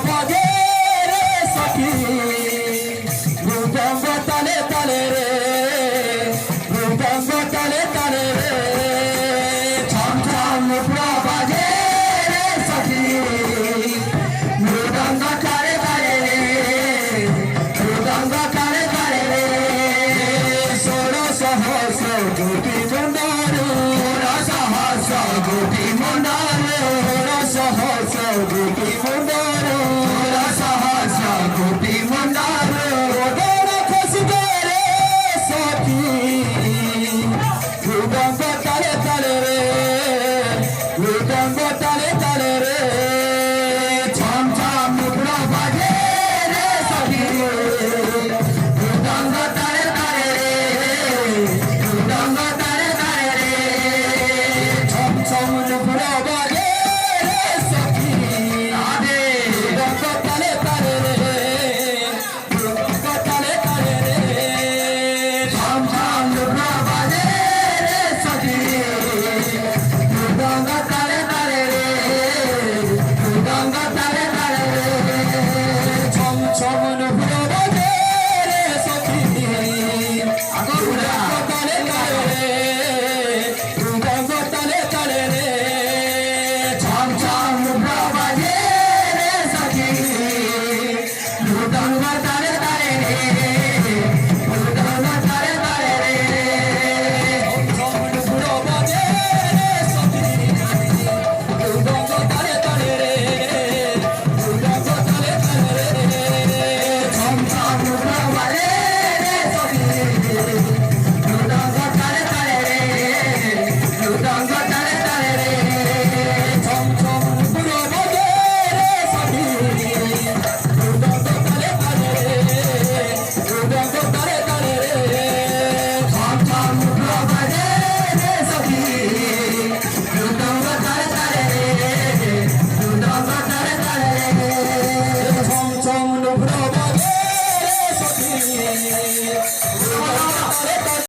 বাজে রে সখী মৃদঙ্গ তালে তালে রে মৃদঙ্গ তালে তালে রে ছম ছম মুদ্রা বাজে রে সখী মৃদঙ্গ তালে তালে রে মৃদঙ্গ তালে তালে রে ষোড় সহস্র জ্যোতি মন্ডল সহস্র জ্যোতি মন্ডল সহস্র জ্যোতি মন্ডল সহস্র জ্যোতি মন্ডল খসবে রে সখী মৃদঙ্গ তালে তালে রে মৃদঙ্গ তালে তালে রে ছম ছম মুদ্রা বাজে রে সখী